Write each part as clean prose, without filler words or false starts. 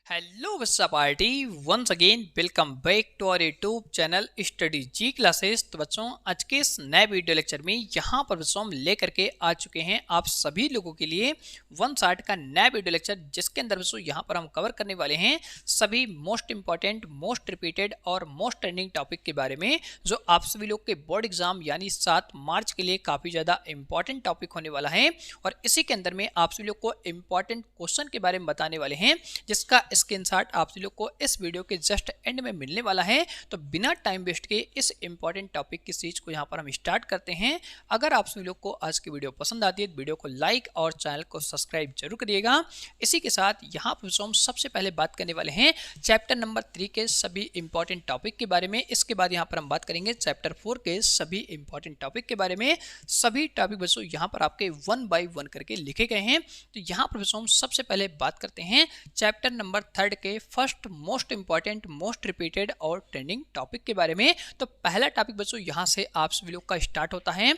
Hello बच्चा party once again welcome back to our YouTube channel study ji classes. तो बच्चों आज के इस नए वीडियो लेक्चर में यहाँ पर बच्चों हम लेकर के आ चुके हैं आप सभी लोगों के लिए वन साइड का नया वीडियो लेक्चर, जिसके अंदर बच्चों यहाँ पर हम कवर करने वाले हैं सभी मोस्ट इंपॉर्टेंट, मोस्ट रिपीटेड और मोस्ट ट्रेंडिंग टॉपिक के बारे में, जो आप सभी लोग के बोर्ड एग्जाम यानी 7 मार्च के लिए काफ़ी ज़्यादा इंपॉर्टेंट टॉपिक होने वाला है। और इसी के अंदर में आप सभी लोग को इंपॉर्टेंट क्वेश्चन के बारे में बताने वाले हैं, जिसका स्क्रीनशॉट आप सभी लोग को इस वीडियो के जस्ट एंड में मिलने वाला है। तो बिना टाइम वेस्ट के इस इंपॉर्टेंट टॉपिक की सीरीज को यहाँ पर हम स्टार्ट करते हैं। अगर आप सभी लोग को आज की वीडियो पसंद आती है तो वीडियो को लाइक और चैनल को सब्सक्राइब जरूर करिएगा। इसी के साथ यहाँ पर हम सबसे पहले बात करने वाले हैं चैप्टर नंबर 3 के सभी इंपॉर्टेंट टॉपिक के बारे में। इसके बाद यहाँ पर हम बात करेंगे चैप्टर 4 के सभी इंपॉर्टेंट टॉपिक के बारे में। सभी टॉपिक बच्चों यहाँ पर आपके 1 बाय 1 करके लिखे गए हैं। तो यहाँ पर बच्चों हम सबसे पहले बात करते हैं चैप्टर नंबर 3 के first most important, most repeated और ट्रेंडिंग टॉपिक के बारे में। तो पहला टॉपिक बच्चों यहाँ से आप सभी लोग का स्टार्ट होता है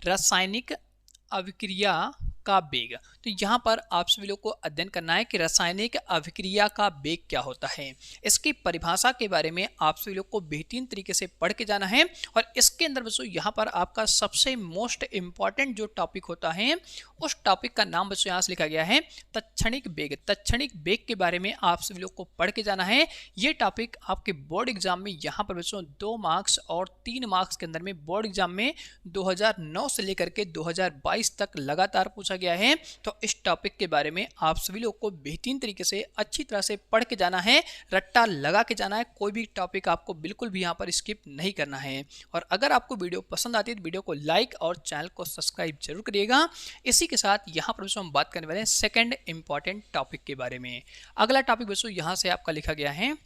रासायनिक अभिक्रिया का वेग। तो यहाँ पर आप सभी लोग को अध्ययन करना है कि रासायनिक अभिक्रिया का वेग क्या होता है। इसकी परिभाषा के बारे में आप सभी लोग को बेहतरीन तरीके से पढ़ के जाना है। और इसके अंदर बच्चों यहाँ पर आपका सबसे मोस्ट इंपॉर्टेंट जो टॉपिक होता है उस टॉपिक का नाम बच्चों यहाँ से लिखा गया है तत्क्षणिक वेग। तत्क्षणिक वेग के बारे में आप सभी लोग को पढ़ के जाना है। ये टॉपिक आपके बोर्ड एग्जाम में यहाँ पर बच्चों 2 मार्क्स और 3 मार्क्स के अंदर में बोर्ड एग्जाम में 2009 से लेकर के 2022 तक लगातार पूछा गया है। तो इस टॉपिक के बारे में आप सभी लोग को बेहतरीन तरीके से अच्छी तरह से पढ़ के जाना है, रट्टा लगा के जाना है। कोई भी टॉपिक आपको बिल्कुल भी यहाँ पर स्किप नहीं करना है। और अगर आपको वीडियो पसंद आती है तो वीडियो को लाइक और चैनल को सब्सक्राइब जरूर करिएगा। इसी के साथ यहाँ पर हम बात करने वाले हैं सेकंड इंपॉर्टेंट टॉपिक के बारे में। अगला टॉपिक बच्चों यहाँ से आपका लिखा गया है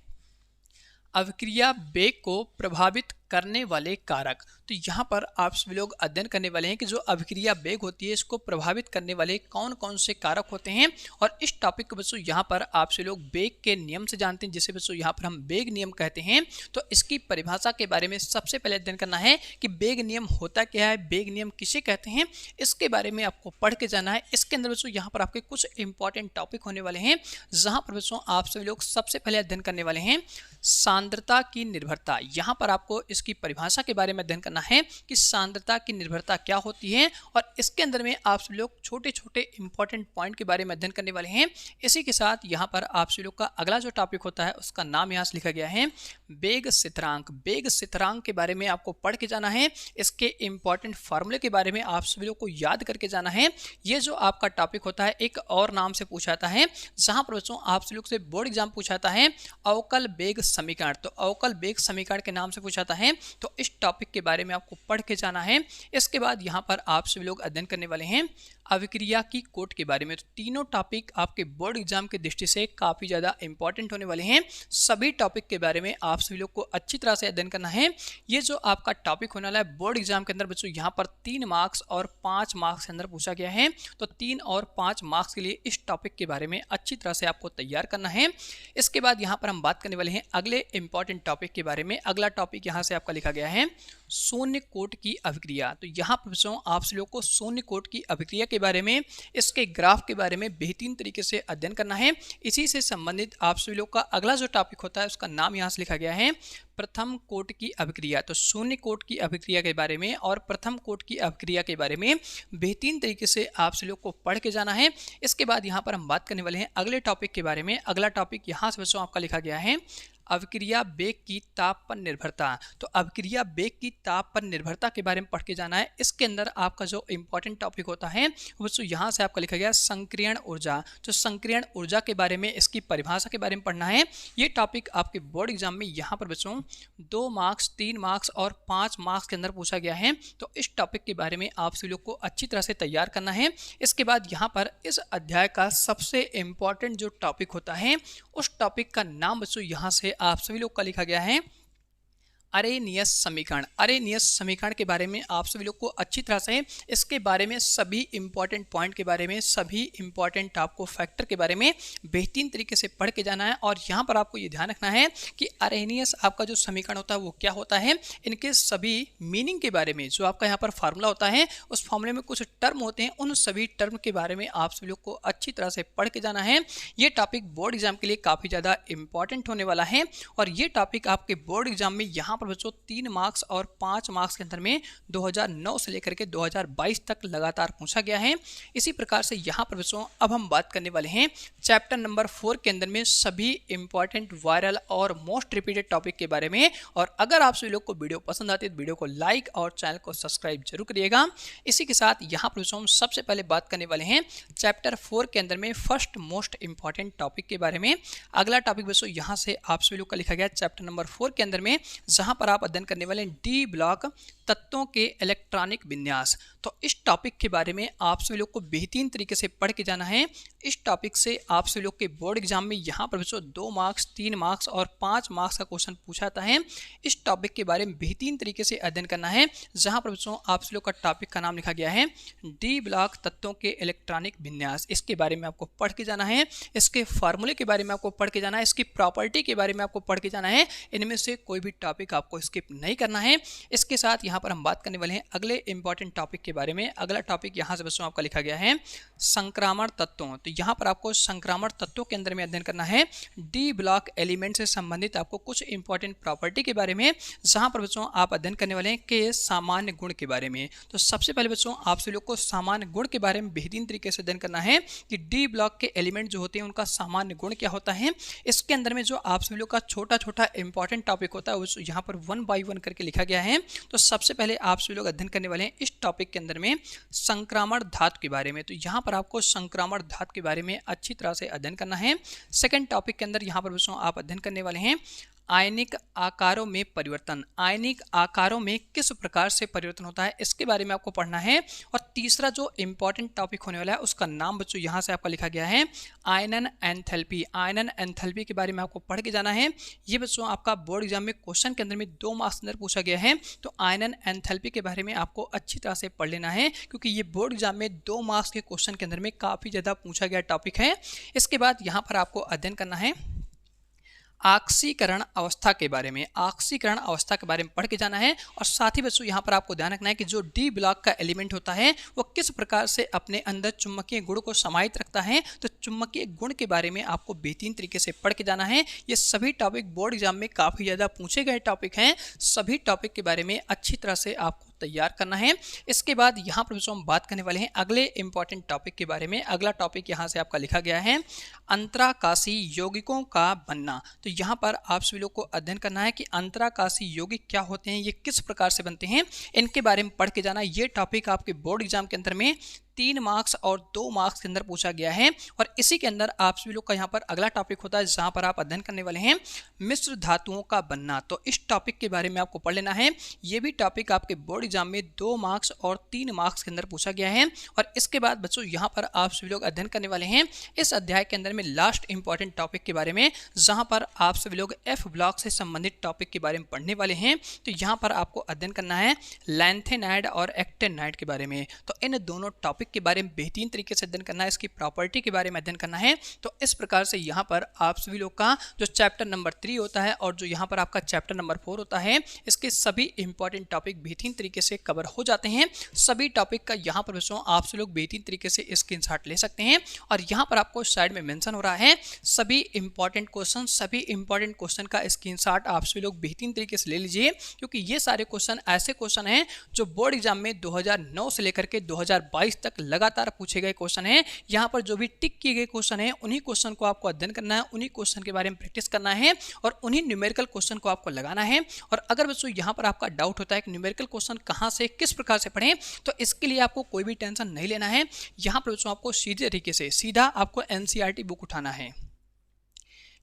अभिक्रिया वेग को प्रभावित करने वाले कारक। तो यहाँ पर आप सभी लोग अध्ययन करने वाले हैं कि जो अभिक्रिया वेग होती है इसको प्रभावित करने वाले कौन कौन से कारक होते हैं। और इस टॉपिक को बच्चों यहाँ पर आप सभी लोग वेग के नियम से जानते हैं, जिसे बच्चों यहाँ पर हम वेग नियम कहते हैं। तो इसकी परिभाषा के बारे में सबसे पहले अध्ययन करना है कि वेग नियम होता क्या है, वेग नियम किसे कहते हैं, इसके बारे में आपको पढ़ के जाना है। इसके अंदर बच्चों यहाँ पर आपके कुछ इंपॉर्टेंट टॉपिक होने वाले हैं, जहाँ पर बच्चों आप सभी लोग सबसे पहले अध्ययन करने वाले हैं सांद्रता की निर्भरता। यहाँ पर आपको इसकी परिभाषा के बारे में अध्ययन करना है कि सांद्रता की निर्भरता क्या होती है। और इसके अंदर में आप सभी लोग छोटे छोटे इंपॉर्टेंट पॉइंट के बारे में अध्ययन करने वाले हैं। इसी के साथ यहाँ पर आप सभी लोग का अगला जो टॉपिक होता है उसका नाम यहाँ से लिखा गया है वेग स्थिरांक। वेग स्थिरांक के बारे में आपको पढ़ के जाना है। इसके इंपॉर्टेंट फार्मूले के बारे में आप सभी लोग को याद करके जाना है। ये जो आपका टॉपिक होता है एक और नाम से पूछा जाता है, जहाँ पर बच्चों आप सभी लोग से बोर्ड एग्जाम पूछा जाता है अवकल वेग समीकरण। तो अवकल वेग समीकरण के नाम से पूछा जाता है। तो इस टॉपिक के बारे में आपको पढ़ के जाना है। इसके बाद यहाँ पर आप सभी लोग अध्ययन करने वाले हैं अभिक्रिया की कोट के बारे में। तो तीनों टॉपिक आपके बोर्ड एग्जाम की दृष्टि से काफ़ी ज़्यादा इंपॉर्टेंट होने वाले हैं। सभी टॉपिक के बारे में आप सभी लोग को अच्छी तरह से अध्ययन करना है। ये जो आपका टॉपिक होने वाला है बोर्ड एग्जाम के अंदर बच्चों यहाँ पर 3 मार्क्स और 5 मार्क्स के अंदर पूछा गया है। तो 3 और 5 मार्क्स के लिए इस टॉपिक के बारे में अच्छी तरह से आपको तैयार करना है। इसके बाद यहाँ पर हम बात करने वाले हैं अगले इंपॉर्टेंट टॉपिक के बारे में। अगला टॉपिक यहाँ से आपका लिखा गया है शून्य कोट की अभिक्रिया। तो यहाँ पर बच्चों आप सभी लोग को शून्य कोट की अभिक्रिया के बारे में, इसके ग्राफ के बारे में बेहतरीन तरीके से अध्ययन करना है। इसी से संबंधित आप सभी लोग का अगला जो टॉपिक होता है उसका नाम यहाँ से लिखा गया है प्रथम कोट की अभिक्रिया। तो शून्य कोट की अभिक्रिया के बारे में और प्रथम कोट की अभिक्रिया के बारे में बेहतरीन तरीके से आप सभी लोग को पढ़ के जाना है। इसके बाद यहाँ पर हम बात करने वाले हैं अगले टॉपिक के बारे में। अगला टॉपिक यहाँ से बच्चों आपका लिखा गया है अभिक्रिया वेग की ताप पर निर्भरता। तो अभिक्रिया वेग की ताप पर निर्भरता के बारे में पढ़ के जाना है। इसके अंदर आपका जो इंपॉर्टेंट टॉपिक होता है बच्चों यहाँ से आपका लिखा गया संक्रियण ऊर्जा। तो संक्रियण ऊर्जा के बारे में, इसकी परिभाषा के बारे में पढ़ना है। ये टॉपिक आपके बोर्ड एग्जाम में यहाँ पर बच्चों 2 मार्क्स, 3 मार्क्स और 5 मार्क्स के अंदर पूछा गया है। तो इस टॉपिक के बारे में आप सभी लोग को अच्छी तरह से तैयार करना है। इसके बाद यहाँ पर इस अध्याय का सबसे इंपॉर्टेंट जो टॉपिक होता है उस टॉपिक का नाम बच्चों यहाँ से आप सभी लोग का लिखा गया है अरेनियस समीकरण। अरेनियस समीकरण के बारे में आप सभी लोग को अच्छी तरह से इसके बारे में सभी इंपॉर्टेंट पॉइंट के बारे में, सभी इंपॉर्टेंट आपको फैक्टर के बारे में बेहतरीन तरीके से पढ़ के जाना है। और यहाँ पर आपको ये ध्यान रखना है कि अरेनियस आपका जो समीकरण होता है वो क्या होता है, इनके सभी मीनिंग के बारे में, जो आपका यहाँ पर फार्मूला होता है उस फार्मूले में कुछ टर्म होते हैं, उन सभी टर्म के बारे में आप सभी लोग को अच्छी तरह से पढ़ के जाना है। ये टॉपिक बोर्ड एग्जाम के लिए काफ़ी ज़्यादा इंपॉर्टेंट होने वाला है और ये टॉपिक आपके बोर्ड एग्जाम में यहाँ पर बच्चों 3 मार्क्स और 5 मार्क्स के अंदर में 2009 से लेकर के 2022 तक लगातार पूछा गया है। इसी प्रकार से यहाँ पर बच्चों अब हम बात करने वाले हैं चैप्टर नंबर 4 के अंदर में सभी इंपॉर्टेंट वायरल और मोस्ट रिपीटेड टॉपिक के बारे में। और अगर आप सभी लोग को वीडियो पसंद आती है तो वीडियो को लाइक और चैनल को सब्सक्राइब जरूर करिएगा। इसी के साथ यहाँ पर बच्चों हम सबसे पहले बात करने वाले हैं चैप्टर 4 के अंदर में फर्स्ट मोस्ट इंपॉर्टेंट टॉपिक के बारे में। अगला टॉपिक बच्चों यहाँ से आप सभी लोग का लिखा गया चैप्टर नंबर 4 के अंदर में, जहां पर आप अध्ययन करने वाले डी ब्लॉक तत्वों के इलेक्ट्रॉनिक विन्यास। तो इस टॉपिक के बारे में आप सभी लोग को बेहतरीन तरीके से पढ़ के जाना है। इस टॉपिक से आप सभी लोग के बोर्ड एग्जाम में यहाँ पर बच्चों 2 मार्क्स, 3 मार्क्स और 5 मार्क्स का क्वेश्चन पूछा जाता है। इस टॉपिक के बारे में बेहतरीन तरीके से अध्ययन करना है, जहां पर बच्चों आप सभी लोग का टॉपिक का नाम लिखा गया है डी ब्लॉक तत्वों के इलेक्ट्रॉनिक विन्यास। इसके बारे में आपको पढ़ के जाना है, इसके फार्मूले के बारे में आपको पढ़ के जाना है, इसकी प्रॉपर्टी के बारे में आपको पढ़ के जाना है। इनमें से कोई भी टॉपिक आपको स्किप नहीं करना है। इसके साथ यहाँ पर हम बात करने वाले हैं अगले इंपॉर्टेंट टॉपिक के बारे में। अगला टॉपिक यहाँ से बच्चों आपका लिखा गया है संक्रामण तत्वों। तो यहाँ पर आपको संक्रामण तत्वों के अंदर में अध्ययन करना है डी ब्लॉक एलिमेंट से संबंधित आपको कुछ इंपॉर्टेंट प्रॉपर्टी के बारे में, जहां पर बच्चों आप अध्ययन करने वाले हैं के सामान्य गुण के बारे में। तो सबसे पहले बच्चों आप सभी लोग को सामान्य गुण के बारे में बेहतरीन तरीके से अध्ययन करना है कि डी ब्लॉक के एलिमेंट जो होते हैं उनका सामान्य गुण क्या होता है। इसके अंदर में जो आप सभी लोग का छोटा छोटा इंपॉर्टेंट टॉपिक होता है उस यहाँ पर 1 बाय 1 करके लिखा गया है। तो सबसे पहले आप सभी लोग अध्ययन करने वाले हैं इस टॉपिक के अंदर में संक्रामण धातु के बारे में। तो यहाँ पर आपको संक्रामण धातु के बारे में अच्छी तरह से अध्ययन करना है। सेकंड टॉपिक के अंदर यहाँ पर बच्चों आप अध्ययन करने वाले हैं आयनिक आकारों में परिवर्तन। आयनिक आकारों में किस प्रकार से परिवर्तन होता है इसके बारे में आपको पढ़ना है। और तीसरा जो इंपॉर्टेंट टॉपिक होने वाला है उसका नाम बच्चों यहाँ से आपका लिखा गया है आयनन एंथैल्पी। आयनन एंथैल्पी के बारे में आपको पढ़ के जाना है। ये बच्चों आपका बोर्ड एग्जाम में क्वेश्चन के अंदर में 2 मार्क्स अंदर पूछा गया है। तो आयनन एंथैल्पी के बारे में आपको अच्छी तरह से पढ़ लेना है, क्योंकि ये बोर्ड एग्जाम में 2 मार्क्स के क्वेश्चन के अंदर में काफ़ी ज़्यादा पूछा गया टॉपिक है। इसके बाद यहाँ पर आपको अध्ययन करना है ऑक्सीकरण अवस्था के बारे में। ऑक्सीकरण अवस्था के बारे में पढ़ के जाना है। और साथ ही बच्चों यहाँ पर आपको ध्यान रखना है कि जो डी ब्लॉक का एलिमेंट होता है वो किस प्रकार से अपने अंदर चुंबकीय गुण को समाहित रखता है। तो चुंबकीय गुण के बारे में आपको बेहतरीन तरीके से पढ़ के जाना है। ये सभी टॉपिक बोर्ड एग्जाम में काफ़ी ज़्यादा पूछे गए टॉपिक हैं। सभी टॉपिक के बारे में अच्छी तरह से आपको तैयार करना है। इसके बाद यहाँ पर हम बात करने वाले हैं अगले इंपॉर्टेंट टॉपिक के बारे में। अगला टॉपिक यहाँ से आपका लिखा गया है अंतराकाशी यौगिकों का बनना। तो यहाँ पर आप सभी लोग को अध्ययन करना है कि अंतराकाशी यौगिक क्या होते हैं, ये किस प्रकार से बनते हैं, इनके बारे में पढ़ के जाना। ये टॉपिक आपके बोर्ड एग्जाम के अंदर में 3 मार्क्स और 2 मार्क्स के अंदर पूछा गया है। और इसी के अंदर आप सभी लोग का यहाँ पर अगला टॉपिक होता है जहाँ पर आप अध्ययन करने वाले हैं मिश्र धातुओं का बनना। तो इस टॉपिक के बारे में आपको पढ़ लेना है। ये भी टॉपिक आपके बोर्ड एग्जाम में 2 मार्क्स और 3 मार्क्स के अंदर पूछा गया है। और इसके बाद बच्चों यहाँ पर आप सभी लोग अध्ययन करने वाले हैं इस अध्याय के अंदर में लास्ट इंपॉर्टेंट टॉपिक के बारे में, जहाँ पर आप सभी लोग एफ ब्लॉक से संबंधित टॉपिक के बारे में पढ़ने वाले हैं। तो यहाँ पर आपको अध्ययन करना है लैंथेनाइड और एक्टेनाइड के बारे में। तो इन दोनों टॉपिक के बारे में बेहतरीन तरीके से अध्ययन करना है, इसकी प्रॉपर्टी के बारे में अध्ययन करना है। तो इस प्रकार से यहाँ पर आप सभी लोग का जो चैप्टर नंबर 3 होता है और जो यहाँ पर आपका चैप्टर नंबर 4 होता है, इसके सभी इंपॉर्टेंट टॉपिक बेहतरीन तरीके से कवर हो जाते हैं। सभी टॉपिक का यहाँ पर बच्चों आप सभी लोग बेहतरीन तरीके से स्क्रीनशॉट ले सकते हैं। और यहाँ पर आपको साइड में मेंशन हो रहा है सभी इंपॉर्टेंट क्वेश्चन। सभी इंपॉर्टेंट क्वेश्चन का स्क्रीनशॉट आप सभी लोग बेहतरीन तरीके से ले लीजिए, क्योंकि ये सारे क्वेश्चन ऐसे क्वेश्चन हैं जो बोर्ड एग्जाम में 2009 से लेकर के 2022 तक लगातार पूछे गए क्वेश्चन हैं। यहाँ पर जो भी टिक किए गए क्वेश्चन हैं उन्हीं क्वेश्चन को आपको अध्ययन करना है, उन्हीं क्वेश्चन के बारे में प्रैक्टिस करना है और उन्हीं न्यूमेरिकल क्वेश्चन को आपको लगाना है। और अगर बच्चों यहाँ पर आपका डाउट होता है कि न्यूमेरिकल क्वेश्चन कहाँ से किस प्रकार से पढ़ें, तो इसके लिए आपको कोई भी टेंशन नहीं लेना है। यहाँ पर बच्चों आपको सीधे तरीके से सीधा आपको एनसीईआरटी बुक उठाना है।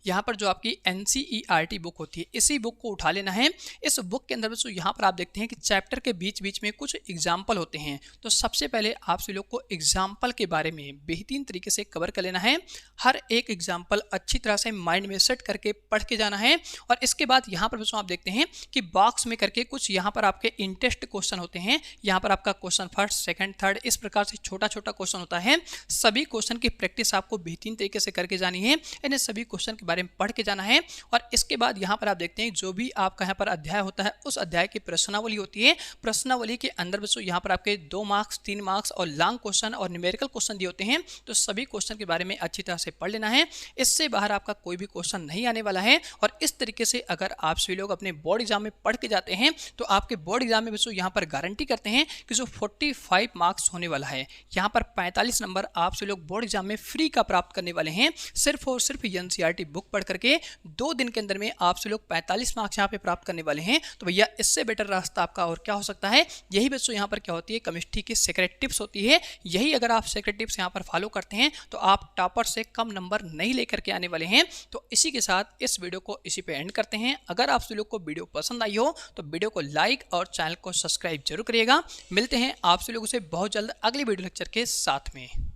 यहाँ पर जो आपकी NCERT बुक होती है, इसी बुक को उठा लेना है। इस बुक के अंदर बच्चों यहाँ पर आप देखते हैं कि चैप्टर के बीच बीच में कुछ एग्जाम्पल होते हैं। तो सबसे पहले आप सभी लोग को एग्जाम्पल के बारे में बेहतरीन तरीके से कवर कर लेना है। हर एक एग्जाम्पल अच्छी तरह से माइंड में सेट करके पढ़ के जाना है। और इसके बाद यहाँ पर बच्चों आप देखते हैं कि बॉक्स में करके कुछ यहाँ पर आपके इंटरेस्ट क्वेश्चन होते हैं। यहाँ पर आपका क्वेश्चन फर्स्ट, सेकंड, थर्ड, इस प्रकार से छोटा छोटा क्वेश्चन होता है। सभी क्वेश्चन की प्रैक्टिस आपको बेहतरीन तरीके से करके जानी है। इन्हें सभी क्वेश्चन के बारे में पढ़ के जाना है। और इसके बाद यहाँ पर आप देखते हैं जो भी आपका यहाँ पर अध्याय होता है, उस अध्याय की प्रश्नावली होती है। प्रश्नावली के अंदर बच्चों यहाँ पर आपके 2 मार्क्स, 3 मार्क्स और लॉन्ग क्वेश्चन और न्यूमेरिकल क्वेश्चन दिए होते हैं। तो सभी क्वेश्चन के बारे में अच्छी तरह से पढ़ लेना है। इससे बाहर आपका कोई भी क्वेश्चन नहीं आने वाला है। और इस तरीके से अगर आप सभी लोग अपने बोर्ड एग्जाम में पढ़ के जाते हैं तो आपके बोर्ड एग्जाम में बच्चों यहाँ पर गारंटी करते हैं कि जो 45 मार्क्स होने वाला है, यहाँ पर 45 नंबर आप सभी लोग बोर्ड एग्जाम में फ्री का प्राप्त करने वाले हैं। सिर्फ और सिर्फ NCERT बुक पढ़ करके 2 दिन के अंदर में आप सभी लोग 45 मार्क्स यहाँ पे प्राप्त करने वाले हैं। तो भैया इससे बेटर रास्ता आपका और क्या हो सकता है। यही बच्चों यहाँ पर क्या होती है, केमिस्ट्री की सीक्रेट टिप्स होती है। यही अगर आप सीक्रेट टिप्स यहाँ पर फॉलो करते हैं तो आप टॉपर से कम नंबर नहीं लेकर के आने वाले हैं। तो इसी के साथ इस वीडियो को इसी पे एंड करते हैं। अगर आप सभी लोग को वीडियो पसंद आई हो तो वीडियो को लाइक और चैनल को सब्सक्राइब जरूर करिएगा। मिलते हैं आप सभी लोगों से बहुत जल्द अगले वीडियो लेक्चर के साथ में।